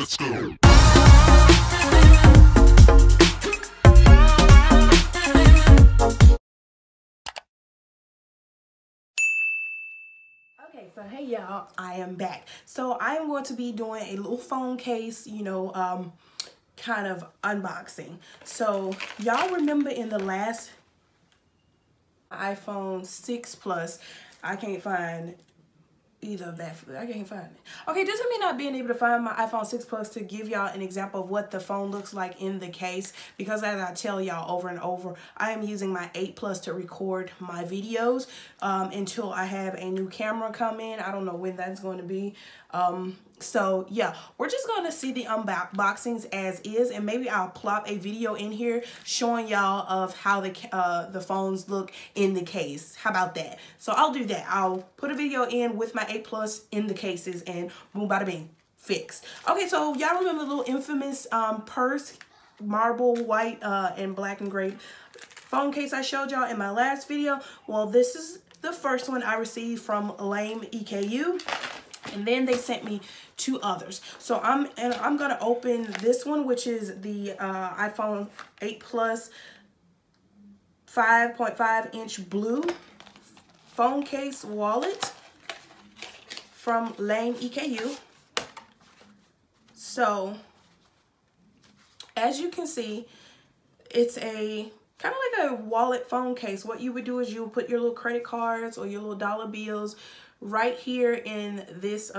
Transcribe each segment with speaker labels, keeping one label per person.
Speaker 1: Let's go.
Speaker 2: Okay, so hey y'all, I am back. So I am going to be doing a little phone case, kind of unboxing. So y'all remember in the last iPhone 6 Plus, I can't find either of that. I can't find it. Okay, just me not being able to find my iPhone 6 Plus to give y'all an example of what the phone looks like in the case, because as I tell y'all over and over, I am using my 8 Plus to record my videos until I have a new camera come in. I don't know when that's going to be. So yeah, we're just going to see the unboxings as is, and maybe I'll plop a video in here showing y'all of how the phones look in the case. How about that? So I'll do that. I'll put a video in with my 8 Plus in the cases, and boom, bada bing, fixed. Okay, so y'all remember the little infamous purse, marble white and black and gray phone case I showed y'all in my last video? Well, this is the first one I received from LAMEEKU. And then they sent me 2 others. So I'm gonna open this one, which is the iPhone 8 Plus 5.5-inch blue phone case wallet from LAMEEKU. So as you can see, it's a kind of like a wallet phone case. What you would do is you would put your little credit cards or your little dollar bills right here in this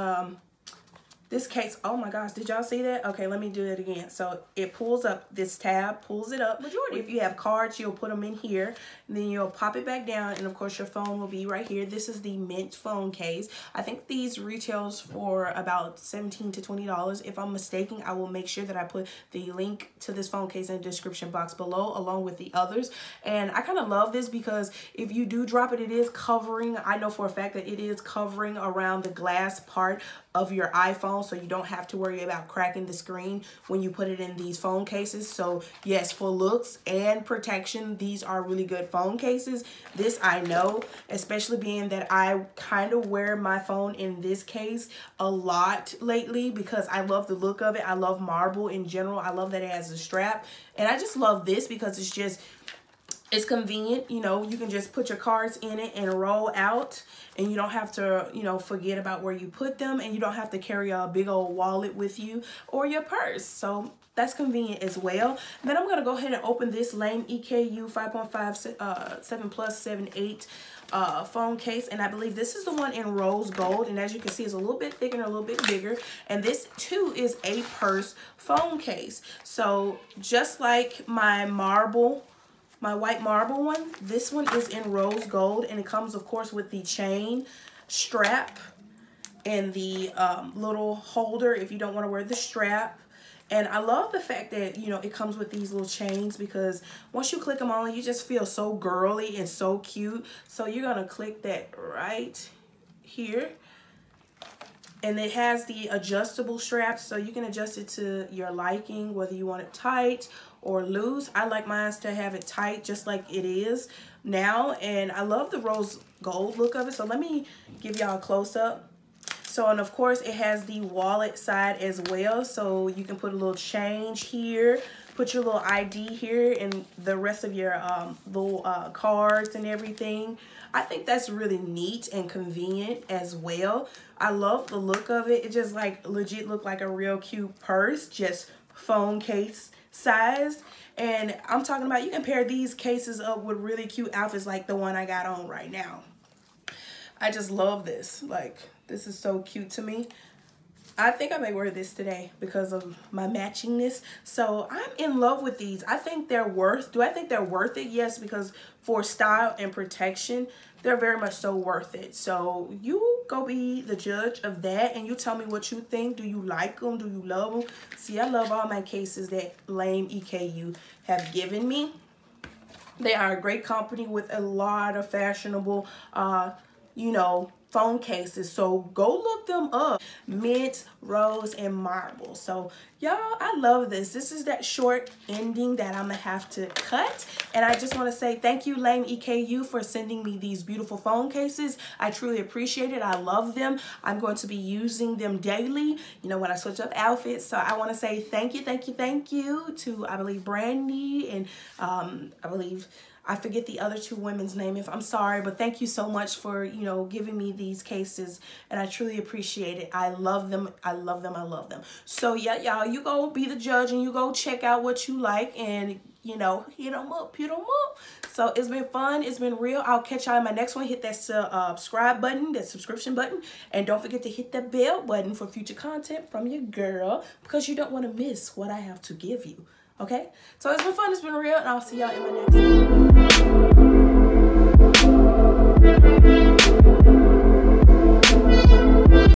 Speaker 2: this case. Oh my gosh, did y'all see that? Okay, let me do it again. So it pulls up, this tab pulls it up. Majority, if you have cards, you'll put them in here, and then you'll pop it back down, and of course your phone will be right here. This is the mint phone case. I think these retails for about $17 to $20. If I'm mistaken, I will make sure that I put the link to this phone case in the description box below, along with the others. And I kind of love this because if you do drop it, it is covering, I know for a fact that it is covering around the glass part of your iPhone, so you don't have to worry about cracking the screen when you put it in these phone cases. So yes, for looks and protection, these are really good phone cases. This I know, especially being that I kind of wear my phone in this case a lot lately because I love the look of it. I love marble in general. I love that it has a strap, and I just love this because it's convenient. You know, you can just put your cards in it and roll out, and you don't have to, forget about where you put them, and you don't have to carry a big old wallet with you or your purse. So that's convenient as well. Then I'm going to go ahead and open this LAMEEKU 5.5 7 Plus 7/8 phone case, and I believe this is the one in rose gold, and as you can see, it's a little bit thicker and a little bit bigger, and this too is a purse phone case. So just like my white marble one, this one is in rose gold, and it comes of course with the chain strap and the little holder if you don't want to wear the strap. And I love the fact that, it comes with these little chains, because once you click them on, you just feel so girly and so cute. So you're going to click that right here. And it has the adjustable straps, so you can adjust it to your liking, whether you want it tight or loose. I like mine to have it tight, just like it is now. And I love the rose gold look of it. So let me give y'all a close-up. So, and of course, it has the wallet side as well. So you can put a little change here, put your little ID here, and the rest of your little cards and everything. I think that's really neat and convenient as well. I love the look of it. It just like legit look like a real cute purse, just phone case sized. And I'm talking about, you can pair these cases up with really cute outfits like the one I got on right now. I just love this. Like, this is so cute to me. I think I may wear this today because of my matchingness. So I'm in love with these. I think they're worth, do I think they're worth it? Yes, because for style and protection, they're very much so worth it. So you go be the judge of that, and you tell me what you think. Do you like them? Do you love them? See, I love all my cases that LAMEEKU have given me. They are a great company with a lot of fashionable, phone cases, so go look them up. Mint, rose, and marble. So y'all, I love this. This is that short ending that I'm gonna have to cut, and I just want to say thank you, LAMEEKU, for sending me these beautiful phone cases. I truly appreciate it. I love them. I'm going to be using them daily, you know, when I switch up outfits. So I want to say thank you, thank you, thank you to, I believe, Brandy, and I believe, I forget the other two women's name, if I'm sorry, but thank you so much for, you know, giving me these cases, and I truly appreciate it. I love them. I love them. I love them. So yeah, y'all, you go be the judge and you go check out what you like, and, you know, hit them up, hit them up. So it's been fun. It's been real. I'll catch y'all in my next one. Hit that subscribe button, that subscription button, and don't forget to hit that bell button for future content from your girl, because you don't want to miss what I have to give you. Okay? So it's been fun. It's been real, and I'll see y'all in my next one.